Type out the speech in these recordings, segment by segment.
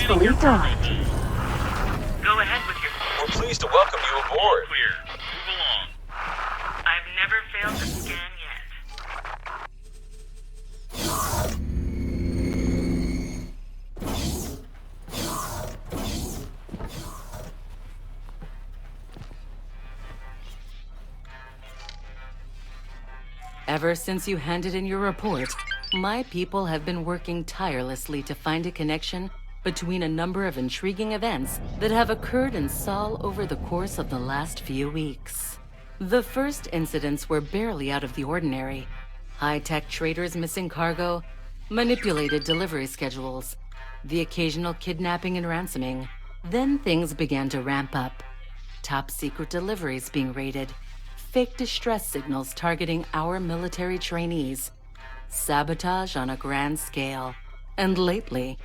successfully docked. Go ahead with your... We're pleased to welcome you aboard. Clear. Move along. I've never failed to scan yet. Ever since you handed in your report, my people have been working tirelessly to find a connection between a number of intriguing events that have occurred in Sol over the course of the last few weeks. The first incidents were barely out of the ordinary. High-tech traders missing cargo, manipulated delivery schedules, the occasional kidnapping and ransoming. Then things began to ramp up. Top-secret deliveries being raided, fake distress signals targeting our military trainees, sabotage on a grand scale, and lately,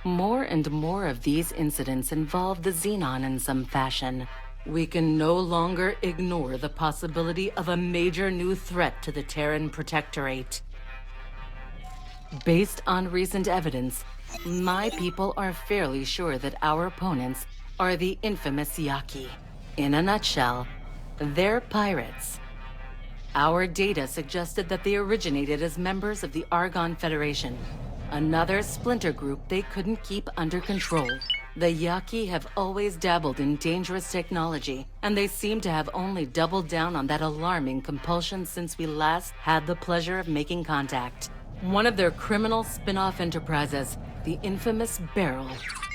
more and more of these incidents involve the Xenon in some fashion. We can no longer ignore the possibility of a major new threat to the Terran Protectorate. Based on recent evidence, my people are fairly sure that our opponents are the infamous Yaki. In a nutshell, they're pirates. Our data suggested that they originated as members of the Argon Federation, another splinter group they couldn't keep under control. The Yaki have always dabbled in dangerous technology, and they seem to have only doubled down on that alarming compulsion since we last had the pleasure of making contact. One of their criminal spin-off enterprises, the infamous Beryl,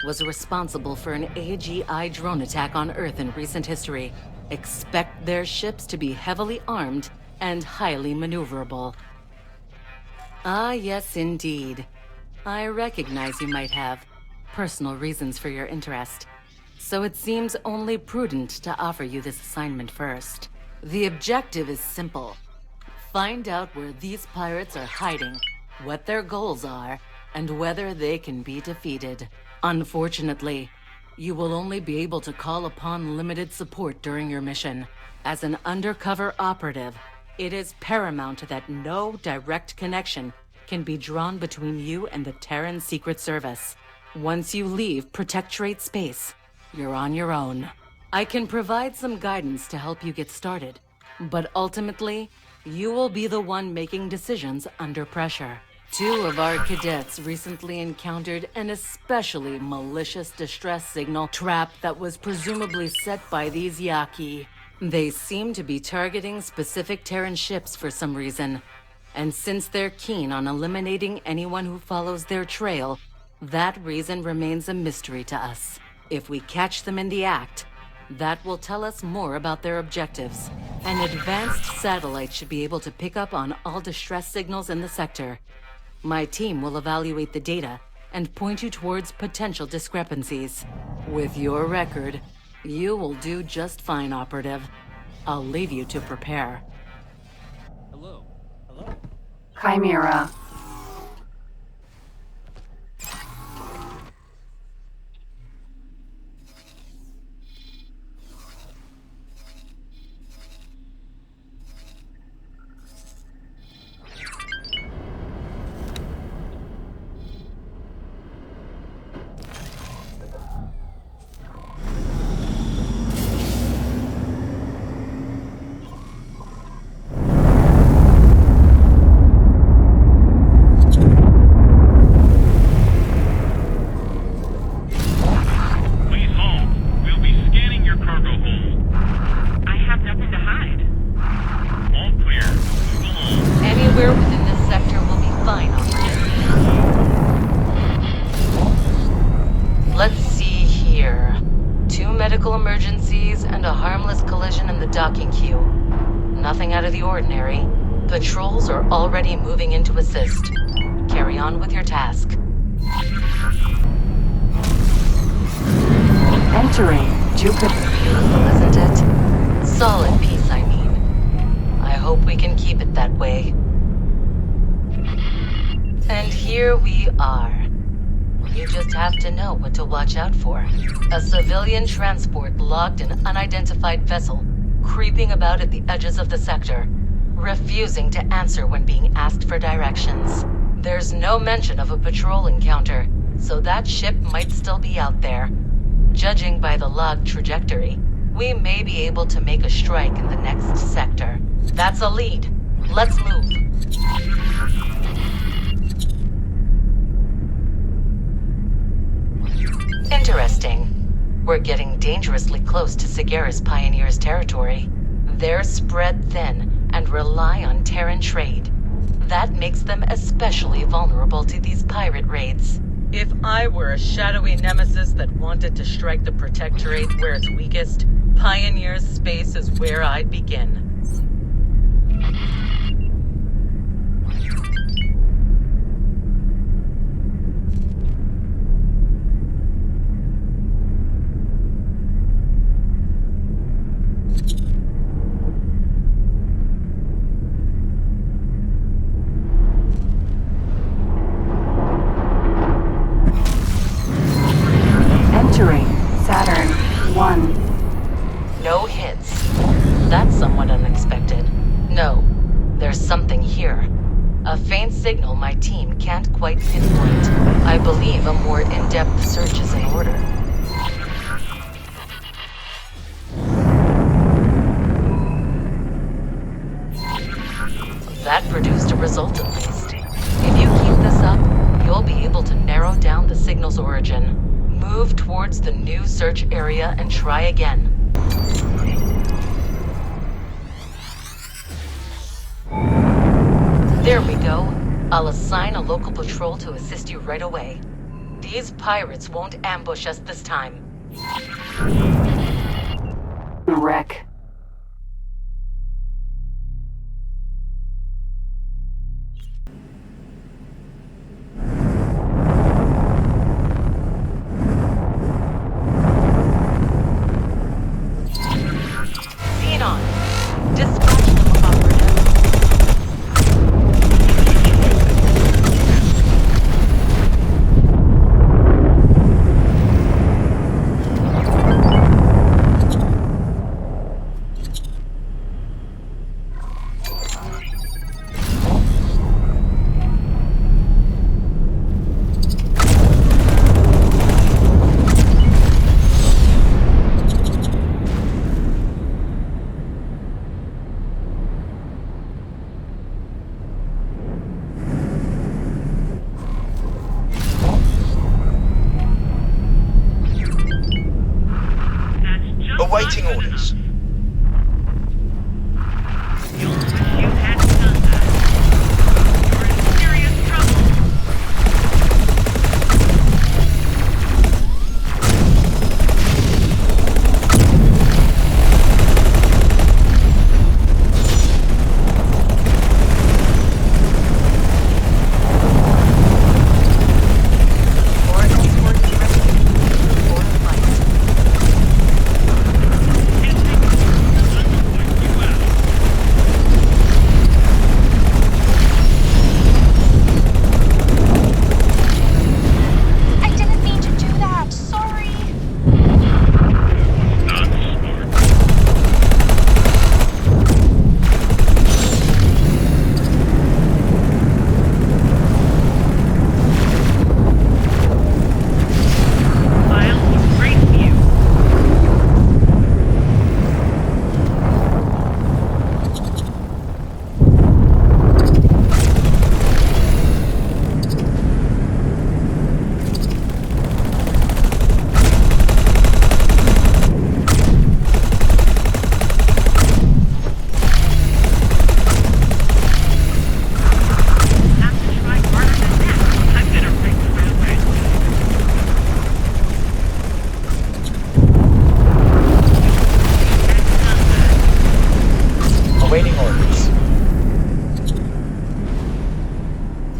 was responsible for an AGI drone attack on Earth in recent history. Expect their ships to be heavily armed and highly maneuverable. Ah, yes, indeed. I recognize you might have personal reasons for your interest, so it seems only prudent to offer you this assignment first. The objective is simple. Find out where these pirates are hiding, what their goals are, and whether they can be defeated. Unfortunately, you will only be able to call upon limited support during your mission. As an undercover operative, it is paramount that no direct connection can be drawn between you and the Terran Secret Service. Once you leave Protectorate space, you're on your own. I can provide some guidance to help you get started, but ultimately, you will be the one making decisions under pressure. 2 of our cadets recently encountered an especially malicious distress signal trap that was presumably set by these Yaki. They seem to be targeting specific Terran ships for some reason, and since they're keen on eliminating anyone who follows their trail, that reason remains a mystery to us. If we catch them in the act, that will tell us more about their objectives. An advanced satellite should be able to pick up on all distress signals in the sector. My team will evaluate the data and point you towards potential discrepancies. With your record, you will do just fine, Operative. I'll leave you to prepare. Hello. Chimera. Medical emergencies and a harmless collision in the docking queue. Nothing out of the ordinary. Patrols are already moving in to assist. Carry on with your task. Entering Jupiter. Beautiful, isn't it? Solid piece, I mean. I hope we can keep it that way. And here we are. You just have to know what to watch out for. A civilian transport logged an unidentified vessel, creeping about at the edges of the sector, refusing to answer when being asked for directions. There's no mention of a patrol encounter, so that ship might still be out there. Judging by the log trajectory, we may be able to make a strike in the next sector. That's a lead. Let's move. Interesting. We're getting dangerously close to Sagaris Pioneers' territory. They're spread thin and rely on Terran trade. That makes them especially vulnerable to these pirate raids. If I were a shadowy nemesis that wanted to strike the Protectorate where it's weakest, Pioneer's space is where I'd begin. Entering Saturn 1. No hits. That's somewhat unexpected. No, there's something here. A faint signal my team can't quite pinpoint. I believe a more in-depth search is in order. That produced a result at least. If you keep this up, you'll be able to narrow down the signal's origin. Move towards the new search area and try again. There we go. I'll assign a local patrol to assist you right away. These pirates won't ambush us this time. Wreck. Xenon, dispatch them, operative. Awaiting orders. You'll wish you hadn't done that. You're in serious trouble. Oracle's working ready. For the fight. I didn't mean to do that. Sorry. Not smart. I'll erase you. Have to try harder than that. I'm gonna break the railway. Awaiting orders.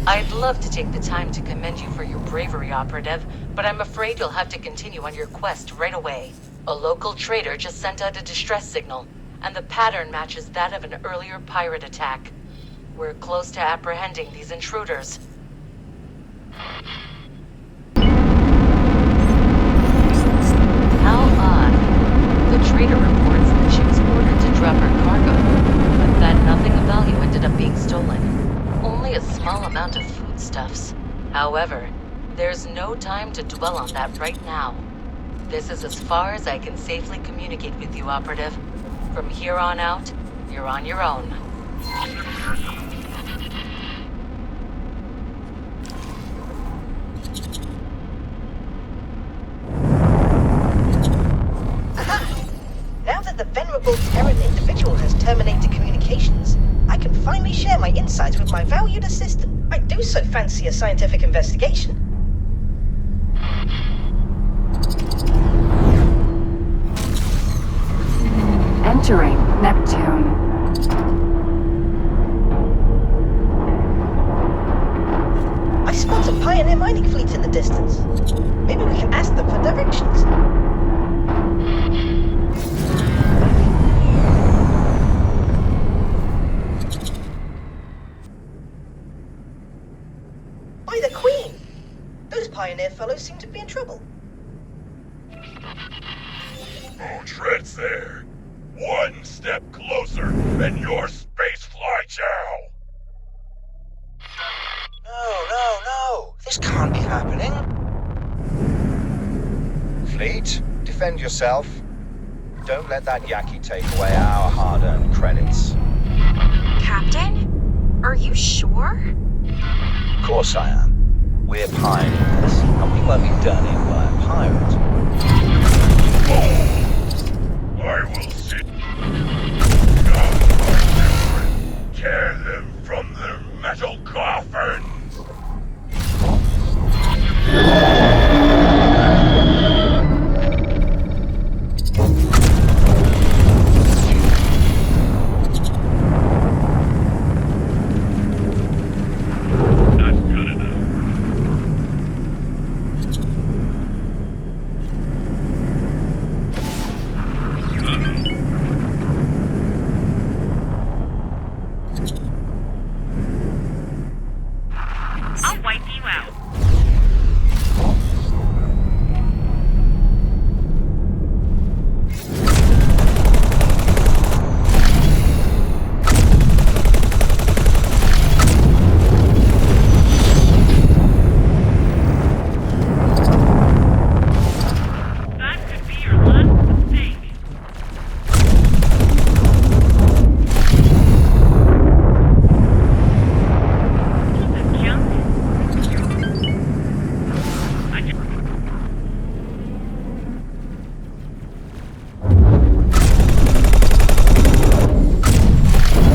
I'd love to take the time to commend you for your bravery, Operative, but I'm afraid you'll have to continue on your quest right away. A local trader just sent out a distress signal, and the pattern matches that of an earlier pirate attack. We're close to apprehending these intruders. How odd. The trader reports that she was ordered to drop her cargo, but that nothing of value ended up being stolen. Only a small amount of foodstuffs. However, There's no time to dwell on that right now. This is as far as I can safely communicate with you, Operative. From here on out, you're on your own. Now that the venerable Terran individual has terminated communications, I can finally share my insights with my valued assistant. I do so fancy a scientific investigation. Entering Neptune. I spot a pioneer mining fleet in the distance. Maybe we can ask them for directions. By the Queen! Those pioneer fellows seem to be in trouble. Oh, treads there. One step closer, and you're spacefly chow. No. This can't be happening. Fleet, defend yourself. Don't let that Yaki take away our hard-earned credits. Captain? Are you sure? Of course I am. We're pioneers, and we won't be done in by a pirate. I will sit down my children, tear them from their metal coffins. That's good enough. I'll wipe you out. That could be your last mistake. Piece of junk. I just...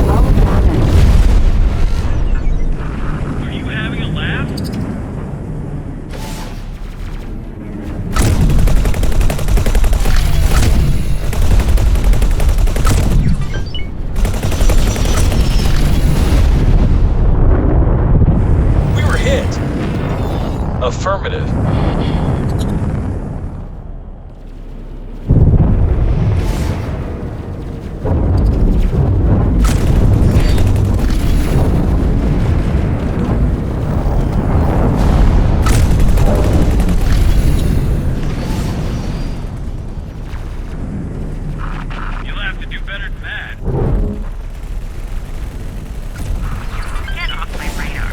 All damage. Are you having a laugh? We were hit. Affirmative. You'll have to do better than that. Get off my radar.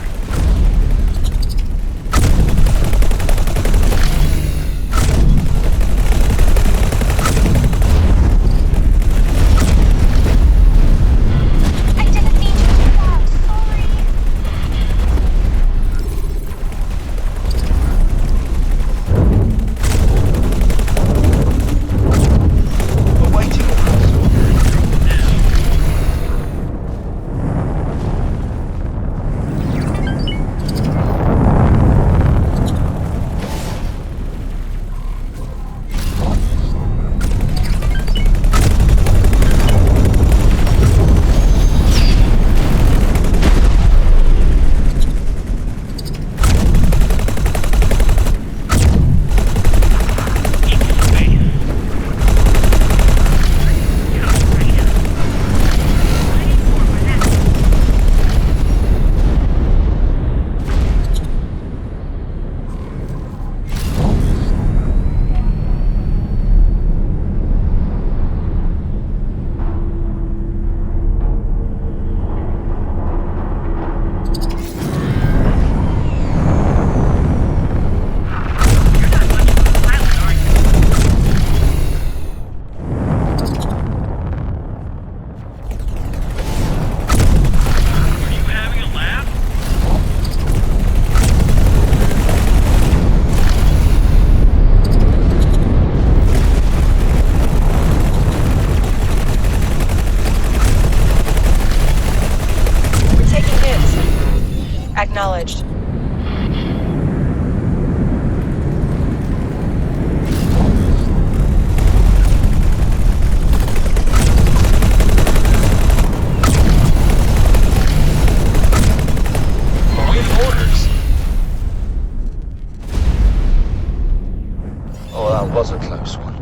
was a close one.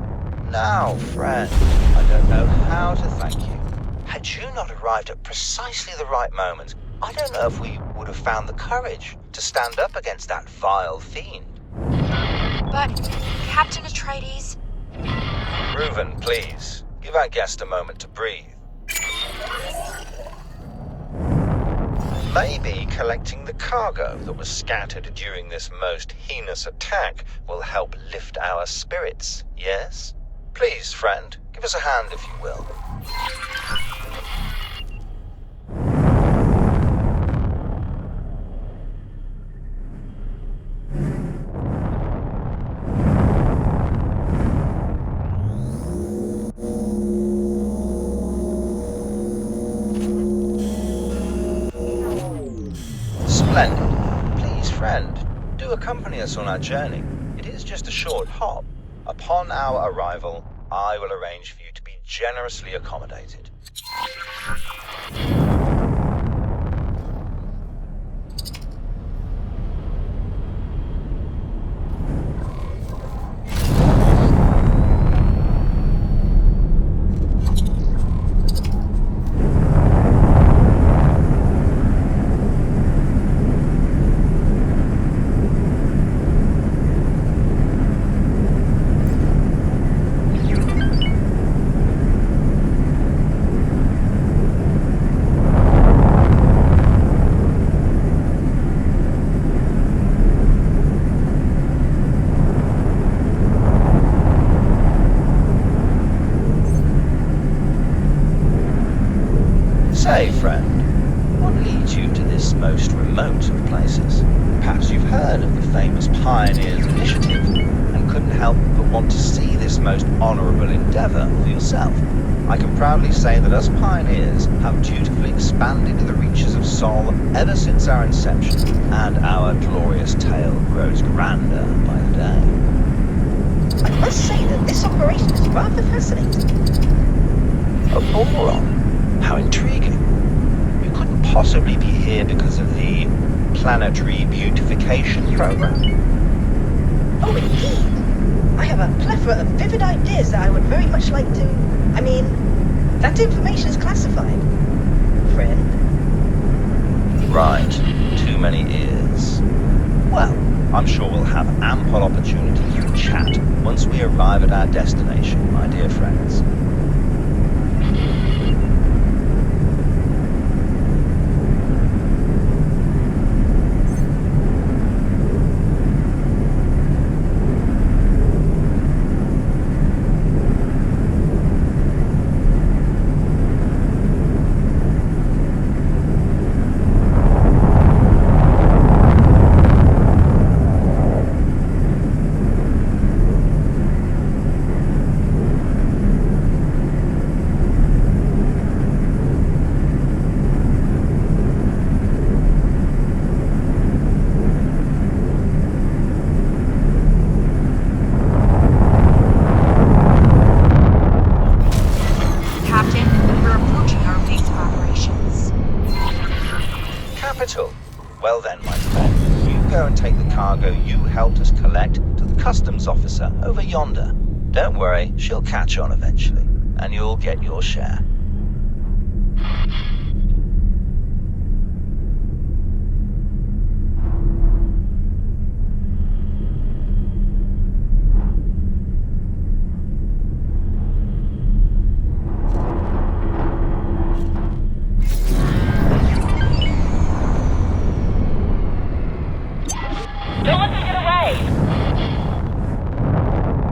Now, friend, I don't know how to thank you. Had you not arrived at precisely the right moment, I don't know if we would have found the courage to stand up against that vile fiend. But, Captain Atreides... Reuven, please, give our guest a moment to breathe. Maybe collecting the cargo that was scattered during this most heinous attack will help lift our spirits, yes? Please, friend, give us a hand if you will. Splendid. Please, friend, do accompany us on our journey. It is just a short hop. Upon our arrival, I will arrange for you to be generously accommodated. Say, friend, what leads you to this most remote of places? Perhaps you've heard of the famous Pioneers Initiative and couldn't help but want to see this most honorable endeavor for yourself. I can proudly say that us pioneers have dutifully expanded the reaches of Sol ever since our inception, and our glorious tale grows grander by the day. I must say that this operation is rather fascinating. A Boron? How intriguing. You couldn't possibly be here because of the planetary beautification program? Oh, indeed. I have a plethora of vivid ideas that I would very much like to... I mean, that information is classified. Friend? Right. Too many ears. Well, I'm sure we'll have ample opportunity to chat once we arrive at our destination, my dear friends. Well then, my friend, you go and take the cargo you helped us collect to the customs officer over yonder. Don't worry, she'll catch on eventually, and you'll get your share.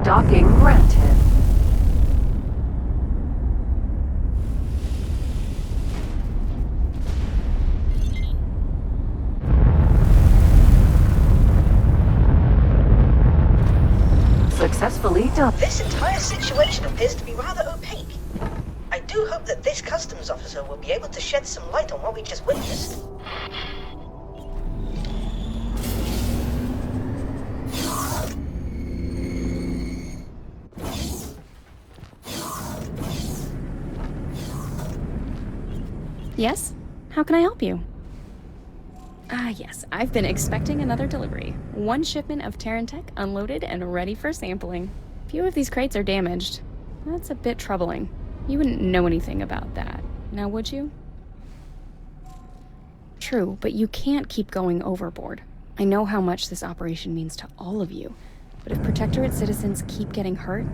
Docking granted. Successfully done. This entire situation appears to be rather opaque. I do hope that this customs officer will be able to shed some light on what we just witnessed. Yes? How can I help you? Yes, I've been expecting another delivery. One shipment of Terran tech unloaded and ready for sampling. A few of these crates are damaged. That's a bit troubling. You wouldn't know anything about that, now would you? True, but you can't keep going overboard. I know how much this operation means to all of you, but if Protectorate citizens keep getting hurt,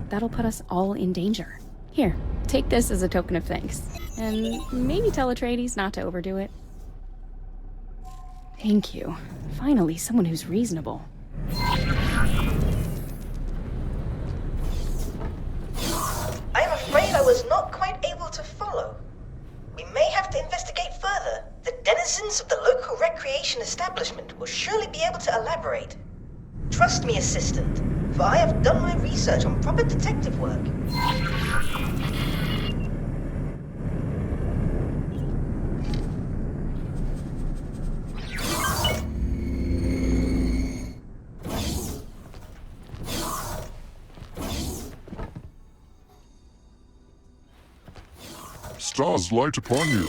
that'll put us all in danger. Here, take this as a token of thanks, and maybe tell Atreides not to overdo it. Thank you. Finally, someone who's reasonable. I am afraid I was not quite able to follow. We may have to investigate further. The denizens of the local recreation establishment will surely be able to elaborate. Trust me, Assistant, for I have done my research on proper detective work. Stars light upon you.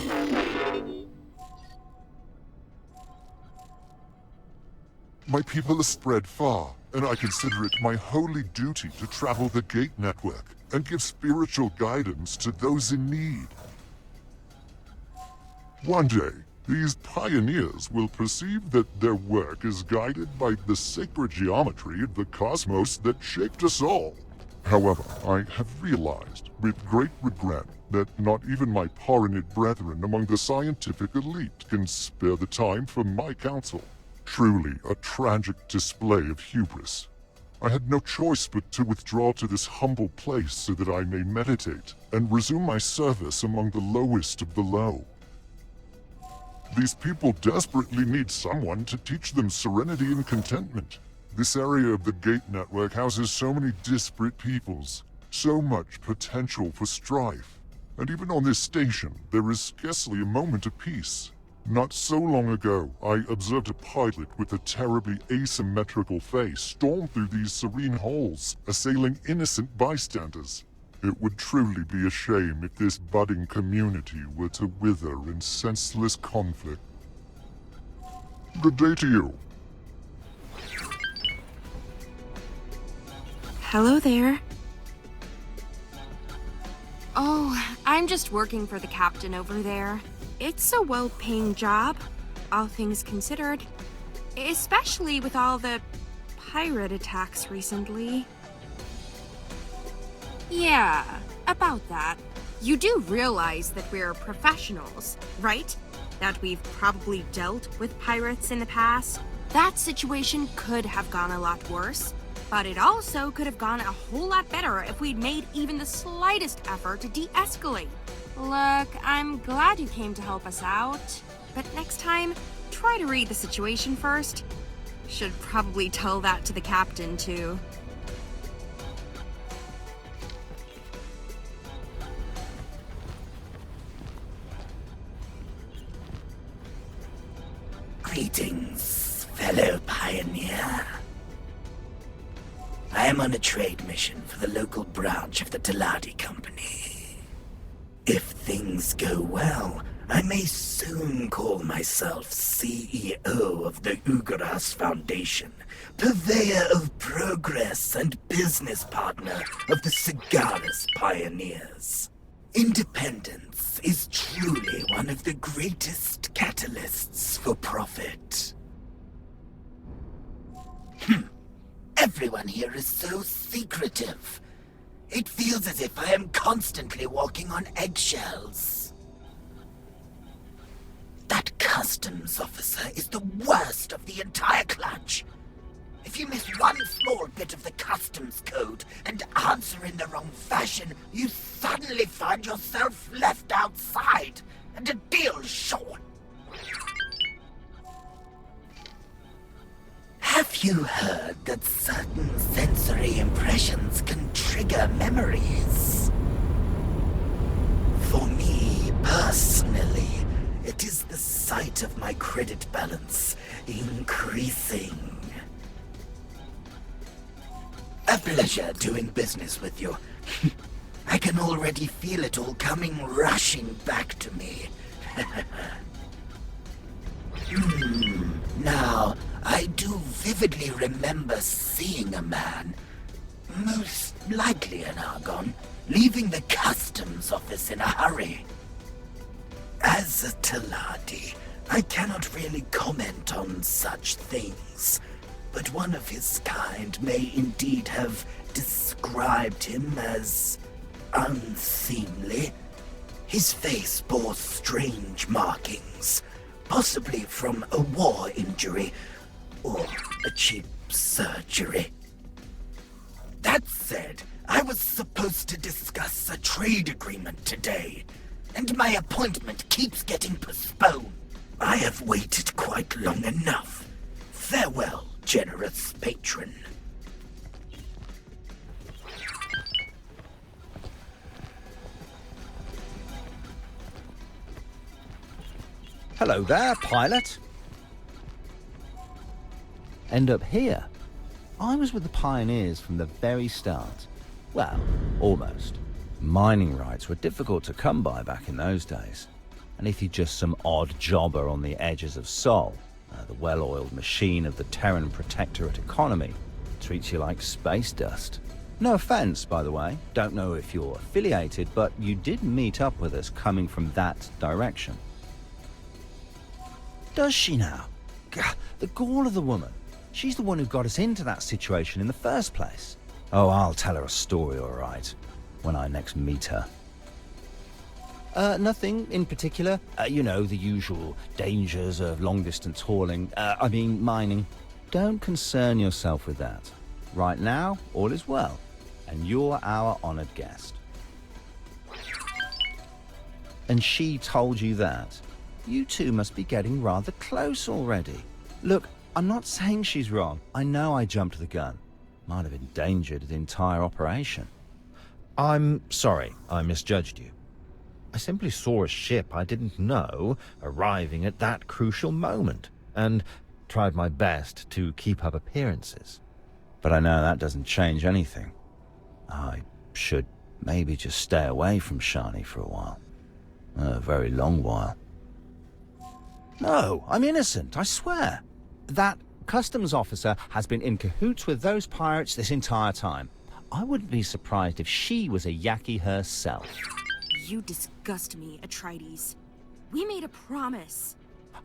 My people are spread far, and I consider it my holy duty to travel the Gate Network and give spiritual guidance to those in need. One day, these pioneers will perceive that their work is guided by the sacred geometry of the cosmos that shaped us all. However, I have realized, with great regret, that not even my Paranid brethren among the scientific elite can spare the time for my counsel. Truly a tragic display of hubris. I had no choice but to withdraw to this humble place so that I may meditate and resume my service among the lowest of the low. These people desperately need someone to teach them serenity and contentment. This area of the Gate Network houses so many disparate peoples, so much potential for strife. And even on this station, there is scarcely a moment of peace. Not so long ago, I observed a pilot with a terribly asymmetrical face storm through these serene halls, assailing innocent bystanders. It would truly be a shame if this budding community were to wither in senseless conflict. Good day to you. Hello there. Oh, I'm just working for the captain over there. It's a well-paying job, all things considered. Especially with all the pirate attacks recently. Yeah, about that. You do realize that we're professionals, right? That we've probably dealt with pirates in the past. That situation could have gone a lot worse. But it also could have gone a whole lot better if we'd made even the slightest effort to de-escalate. Look, I'm glad you came to help us out. But next time, try to read the situation first. Should probably tell that to the captain, too. Greetings, fellow pioneer. I am on a trade mission for the local branch of the Teladi Company. If things go well, I may soon call myself CEO of the Ugaras Foundation, purveyor of progress and business partner of the Cigaris Pioneers. Independence is truly one of the greatest catalysts for profit. Everyone here is so secretive. It feels as if I am constantly walking on eggshells. That customs officer is the worst of the entire clutch. If you miss one small bit of the customs code and answer in the wrong fashion, you suddenly find yourself left outside and a deal short. Have you heard that certain sensory impressions can trigger memories? For me, personally, it is the sight of my credit balance increasing. A pleasure doing business with you. I can already feel it all coming rushing back to me. Now, I do vividly remember seeing a man. Most likely an Argon, leaving the customs office in a hurry. As a Taladi, I cannot really comment on such things, but one of his kind may indeed have described him as unseemly. His face bore strange markings, possibly from a war injury or a cheap surgery. That said, I was supposed to discuss a trade agreement today, and my appointment keeps getting postponed. I have waited quite long enough. Farewell, generous patron. Hello there, pilot. End up here. I was with the pioneers from the very start. Well, almost. Mining rights were difficult to come by back in those days. And if you're just some odd jobber on the edges of Sol, the well-oiled machine of the Terran Protectorate economy treats you like space dust. No offense, by the way. Don't know if you're affiliated, but you did meet up with us coming from that direction. Does she now? Gah, the gall of the woman. She's the one who got us into that situation in the first place. Oh, I'll tell her a story, all right, when I next meet her. Nothing in particular. You know, the usual dangers of long-distance hauling. Mining. Don't concern yourself with that. Right now, all is well, and you're our honored guest. And she told you that? You two must be getting rather close already. Look, I'm not saying she's wrong. I know I jumped the gun. Might have endangered the entire operation. I'm sorry, I misjudged you. I simply saw a ship I didn't know arriving at that crucial moment, and tried my best to keep up appearances. But I know that doesn't change anything. I should maybe just stay away from Shani for a while. A very long while. No, I'm innocent, I swear. That customs officer has been in cahoots with those pirates this entire time. I wouldn't be surprised if she was a Yaki herself. You disgust me, Atreides. We made a promise.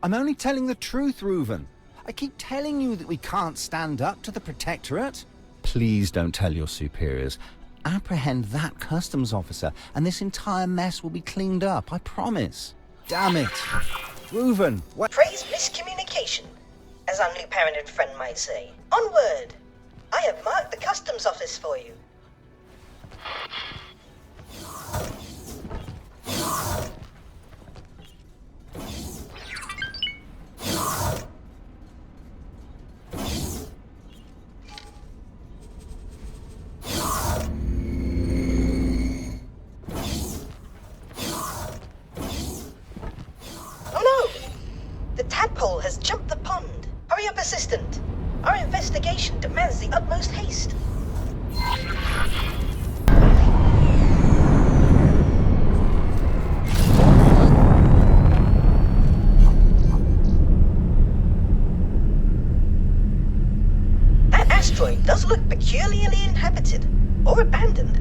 I'm only telling the truth, Reuven. I keep telling you that we can't stand up to the Protectorate. Please don't tell your superiors. Apprehend that customs officer, and this entire mess will be cleaned up, I promise. Damn it. Reuven, what? Praise miscommunication, as our new parent and friend might say. Onward! I have marked the customs office for you. Oh no! The tadpole has jumped the pond. Hurry up, assistant. Our investigation demands the utmost haste. That asteroid does look peculiarly inhabited, or abandoned.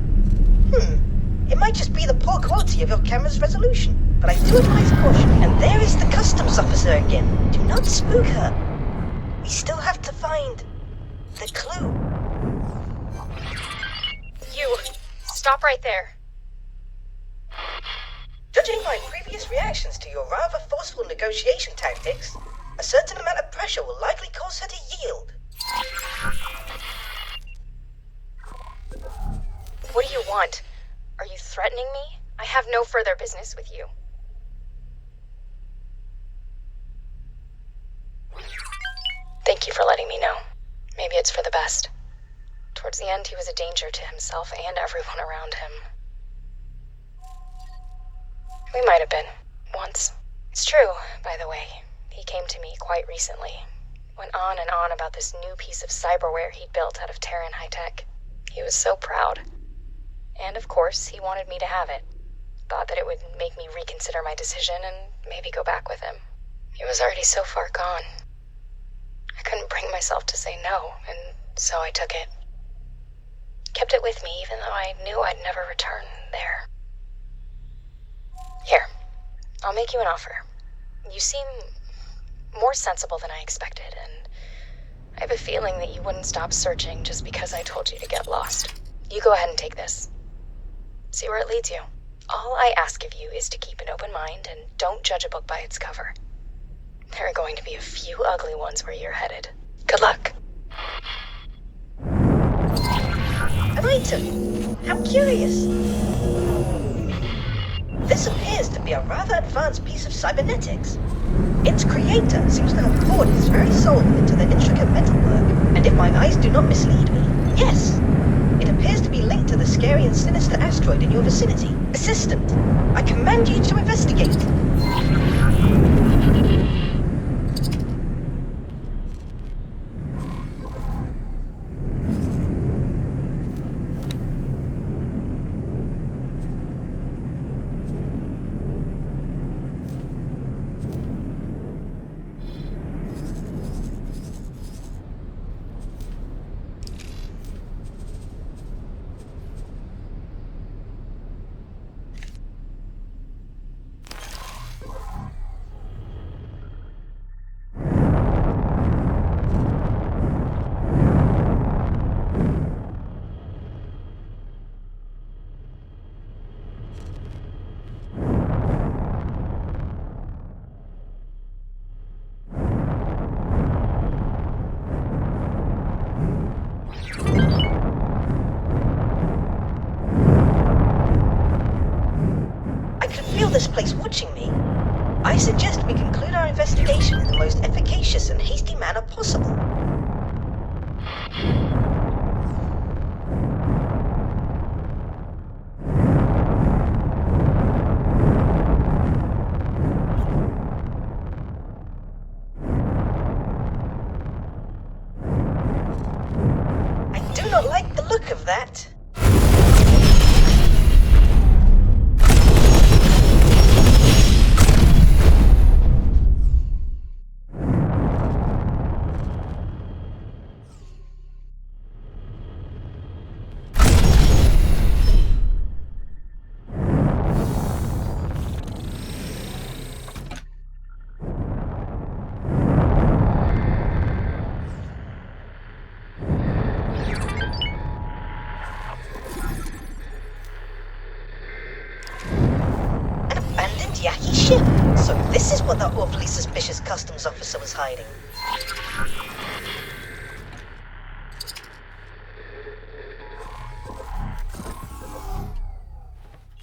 It might just be the poor quality of your camera's resolution, but I do advise caution. And there is the customs officer again. Do not spook her. We still have to find the clue. You, stop right there. Judging by previous reactions to your rather forceful negotiation tactics, a certain amount of pressure will likely cause her to yield. What do you want? Are you threatening me? I have no further business with you. Thank you for letting me know. Maybe it's for the best. Towards the end, he was a danger to himself and everyone around him. We might have been. Once. It's true, by the way. He came to me quite recently. Went on and on about this new piece of cyberware he'd built out of Terran high-tech. He was so proud. And of course, he wanted me to have it. Thought that it would make me reconsider my decision and maybe go back with him. He was already so far gone. I couldn't bring myself to say no, and so I took it. Kept it with me even though I knew I'd never return there. Here, I'll make you an offer. You seem more sensible than I expected, and I have a feeling that you wouldn't stop searching just because I told you to get lost. You go ahead and take this. See where it leads you. All I ask of you is to keep an open mind and don't judge a book by its cover. There are going to be a few ugly ones where you're headed. Good luck. An item? How curious. This appears to be a rather advanced piece of cybernetics. Its creator seems to have poured his very soul into the intricate metalwork, and if my eyes do not mislead me, yes, it appears to be linked to the scary and sinister asteroid in your vicinity. Assistant, I command you to investigate. This place watching me. I suggest we conclude our investigation in the most efficacious and hasty manner possible. I do not like the look of that. Yaki ship. So this is what that awfully suspicious customs officer was hiding.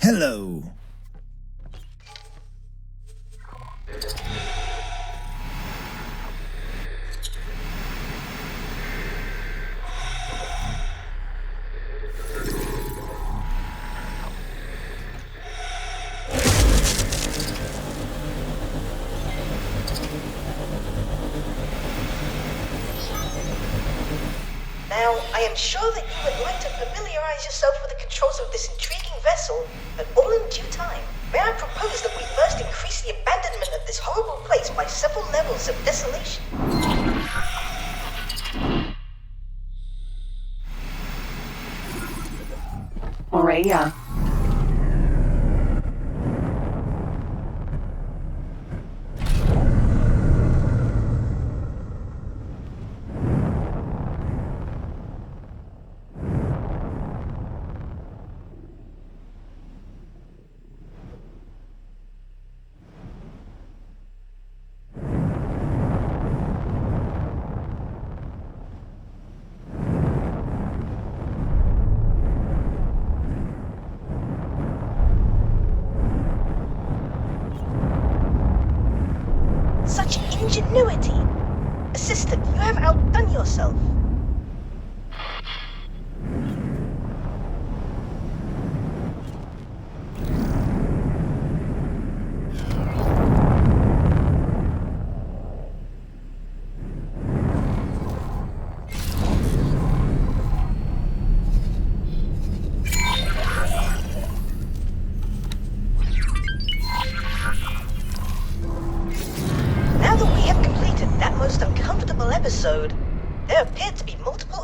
Hello. Now, I am sure that you would like to familiarize yourself with the controls of this intriguing vessel, but all in due time. May I propose that we first increase the abandonment of this horrible place by several levels of desolation? Moreya. Such ingenuity! Assistant, you have outdone yourself. Now that we have completed that most uncomfortable episode, there appear to be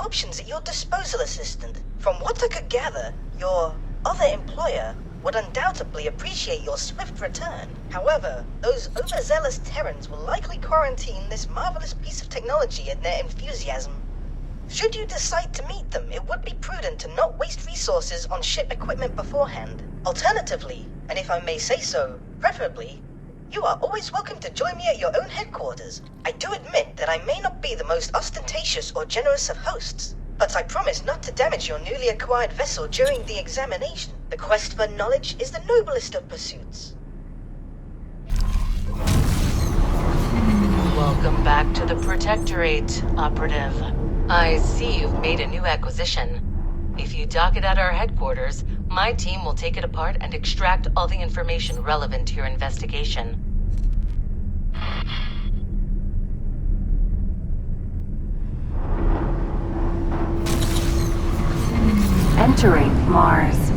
options at your disposal, Assistant. From what I could gather, your other employer would undoubtedly appreciate your swift return. However, those overzealous Terrans will likely quarantine this marvelous piece of technology in their enthusiasm. Should you decide to meet them, it would be prudent to not waste resources on ship equipment beforehand. Alternatively, and if I may say so, preferably, you are always welcome to join me at your own headquarters. I do admit that I may not be the most ostentatious or generous of hosts, but I promise not to damage your newly acquired vessel during the examination. The quest for knowledge is the noblest of pursuits. Welcome back to the Protectorate, Operative. I see you've made a new acquisition. If you dock it at our headquarters, my team will take it apart and extract all the information relevant to your investigation. Entering Mars.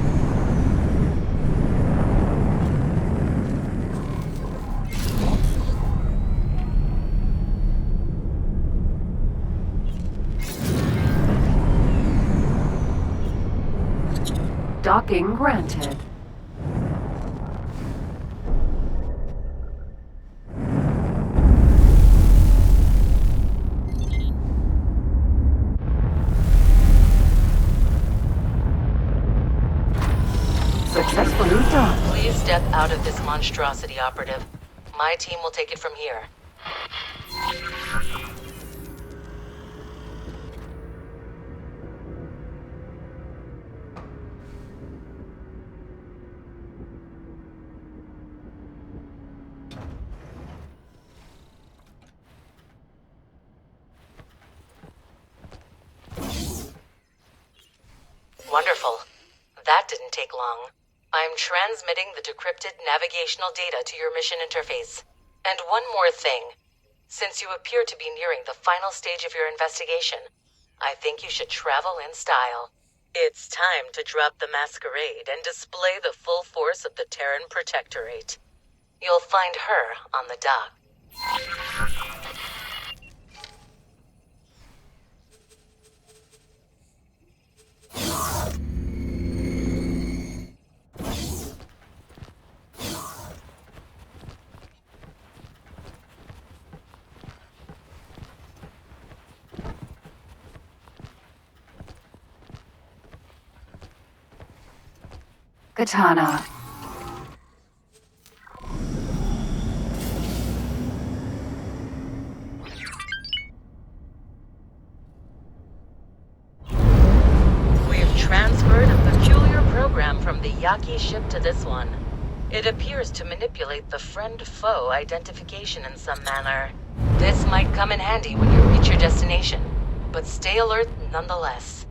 Docking granted. Successfully docked. Please step out of this monstrosity, Operative. My team will take it from here. Wonderful. That didn't take long. I'm transmitting the decrypted navigational data to your mission interface. And one more thing. Since you appear to be nearing the final stage of your investigation, I think you should travel in style. It's time to drop the masquerade and display the full force of the Terran Protectorate. You'll find her on the dock. Katana. We've transferred a peculiar program from the Yaki ship to this one. It appears to manipulate the friend-foe identification in some manner. This might come in handy when you reach your destination, but stay alert nonetheless.